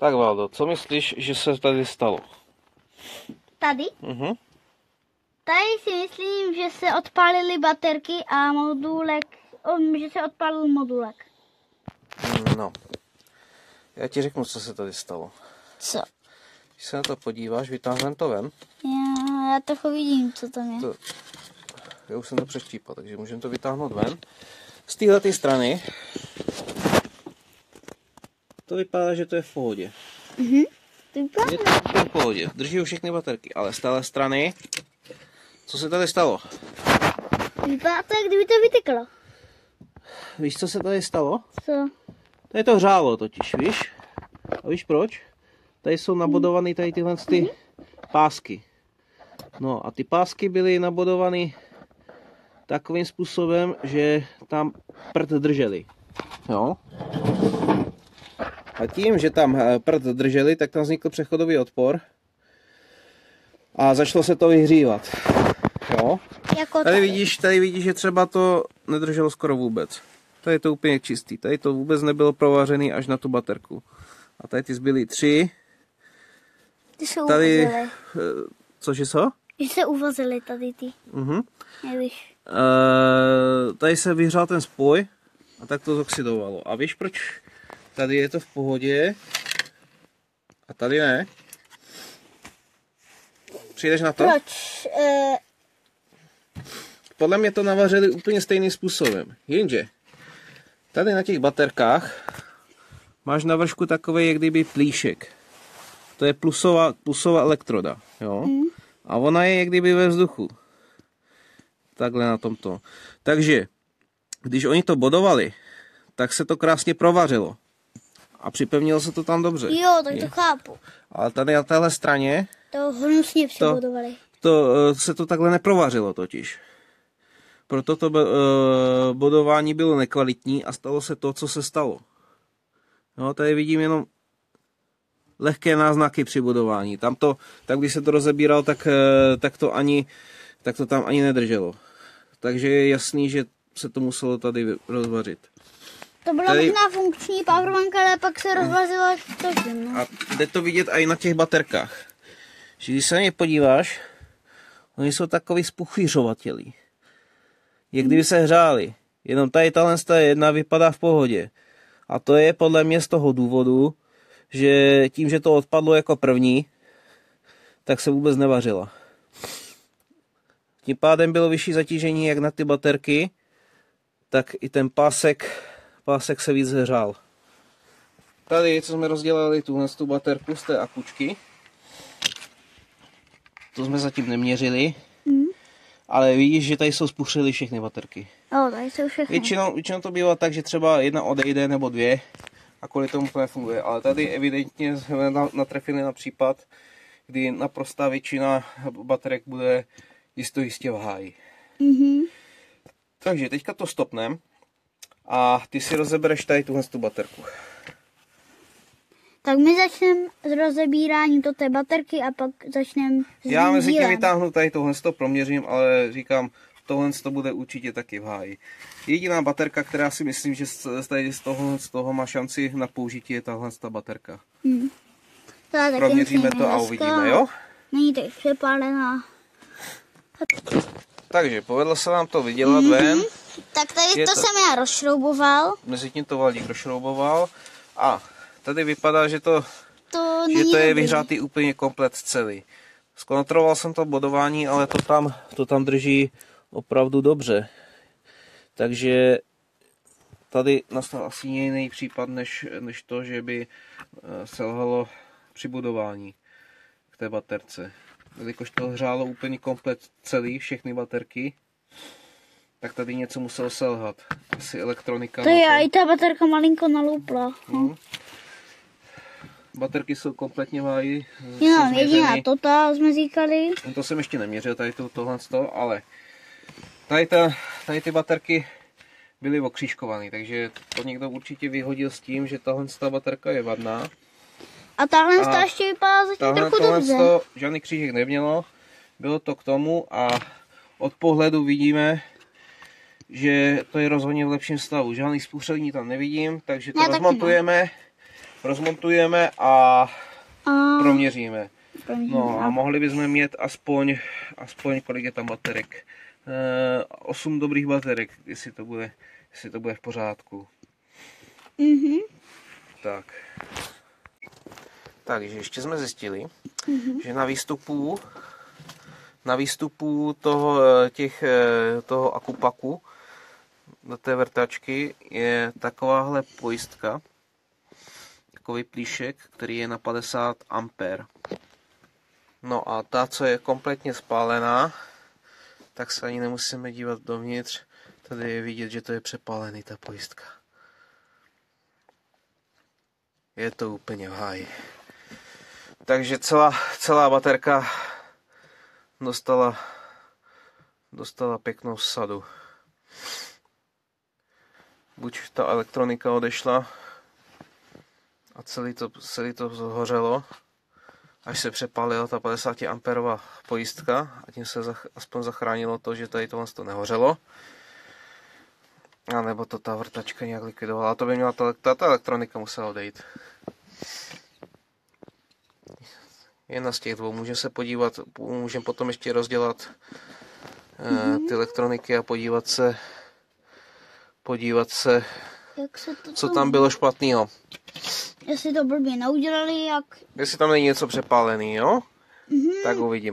Tak Valdo, co myslíš, že se tady stalo? Tady? Mhm. Tady si myslím, že se odpálily baterky a modulek, že se odpálil modulek. No, já ti řeknu, co se tady stalo. Co? Když se na to podíváš, vytáhneme to ven. Já trochu vidím, co tam je. Já už jsem to přeštípal, takže můžeme to vytáhnout ven. Z téhle strany to vypadá, že to je v pohodě. Je to v pohodě, drží ho všechny baterky, ale z téhle strany, co se tady stalo? Vypadá to, jak kdyby to vyteklo. Víš, co se tady stalo? Co? Tady to hřálo totiž, víš? A víš proč? Tady jsou nabodované tady tyhle pásky. No a ty pásky byly nabodované takovým způsobem, že tam prd drželi. Jo? A tím, že tam prd drželi, tak tam vznikl přechodový odpor a začalo se to vyhřívat. Jo? Jako Tady vidíš, že třeba to nedrželo skoro vůbec. Tady je to úplně čistý. Tady to vůbec nebylo provařený až na tu baterku. A tady ty zbylý 3. Ty se Tady, uvozily. cože co? Že se uvozily tady ty. Nevíš. Tady se vyhřál ten spoj a tak to zoxidovalo. A víš proč? Tady je to v pohodě a tady ne. Přijdeš na to? Proč? Podle mě to navařili úplně stejným způsobem. Jenže tady na těch baterkách máš na vršku takový, jak kdyby plíšek. To je plusová elektroda. Jo? A ona je jak kdyby ve vzduchu. Takhle na tomto. Takže, když oni to bodovali, tak se to krásně provařilo. A připevnilo se to tam dobře. Jo, tak to chápu. Ale tady na téhle straně To hnusně přibodovali. se to takhle neprovařilo totiž. Proto to bodování bylo nekvalitní a stalo se to, co se stalo. No, tady vidím jenom lehké náznaky při bodování. Tamto, tak když se to rozebíral, tak to tam ani nedrželo. Takže je jasný, že se to muselo tady rozvařit. To byla možná funkční powerbanka, ale pak se rozvazila to tím. No. A jde to vidět i na těch baterkách. Že když se na ně podíváš, oni jsou takový spuchýřovatelí. Jak kdyby se hřáli. Jenom tady tahle jedna vypadá v pohodě. A to je podle mě z toho důvodu, že tím, že to odpadlo jako první, tak se vůbec nevařila. Tím pádem bylo vyšší zatížení jak na ty baterky, tak i ten pásek se víc hřál. Tady, co jsme rozdělali tu baterku z té akučky, to jsme zatím neměřili, ale vidíš, že tady jsou spuchřily všechny baterky. Jo, tady jsou všechny. Většinou to bývá tak, že třeba jedna odejde nebo 2 a kvůli tomu to nefunguje. Ale tady evidentně jsme natrefili na případ, kdy naprostá většina baterek bude jistě v háji. Takže teďka to stopneme a ty si rozebereš tady tuhle baterku. Tak my začneme s rozebíráním té baterky a pak začneme s Já mezi tím dílem. vytáhnu tady tohle proměřím, ale říkám, tohle bude určitě taky v háji. Jediná baterka, která si myslím, že z toho má šanci na použití, je tahle baterka. Proměříme to a uvidíme, jo? Není teď přepálená. Takže povedlo se nám to vydělat ven. Tak tady to jsem já rozšrouboval. Mezi tím to Valdík rozšrouboval. A tady vypadá, že to je vyhřátý úplně komplet celý. Zkontroloval jsem to bodování, ale to tam drží opravdu dobře. Takže tady nastal asi jiný případ, než to, že by selhalo při budování k té baterce. Jelikož to hřálo úplně komplet celý, všechny baterky, tak tady něco muselo selhat. Asi elektronika. To je, i ta baterka malinko naloupla. Baterky jsou kompletně v háji. Jenom jediná tota jsme říkali. To jsem ještě neměřil, tady tohle, ale tady ty baterky byly okřížkované, takže to někdo určitě vyhodil s tím, že tahle baterka je vadná. A tahle ještě vypadá zatím trochu dobře. Žádný křížek nemělo, bylo to k tomu a od pohledu vidíme, že to je rozhodně v lepším stavu. Žádný spuchření tam nevidím, takže to rozmontujeme rozmontujeme a proměříme. No a mohli bychom mít aspoň kolik je tam baterek. 8 dobrých baterek, jestli to bude v pořádku. Tak. Takže ještě jsme zjistili, že na výstupu toho akupaku do té vrtačky je takováhle pojistka, takový plíšek, který je na 50 A. No a ta, co je kompletně spálená, tak se ani nemusíme dívat dovnitř. Tady je vidět, že to je přepálený, ta pojistka. Je to úplně v háji. Takže celá baterka dostala pěknou sadu. Buď ta elektronika odešla a celý to zhořelo, až se přepálila ta 50 amperová pojistka a tím se aspoň zachránilo to, že tady tohle to nehořelo. A nebo to ta vrtačka nějak likvidovala. A to by měla ta elektronika musela odejít. Jedna z těch dvou. Můžeme se podívat, můžeme potom ještě rozdělat ty elektroniky a podívat se co tam bylo špatného. Jestli to blbě neudělali, jak... Jestli tam není něco přepálený, jo? Tak uvidím.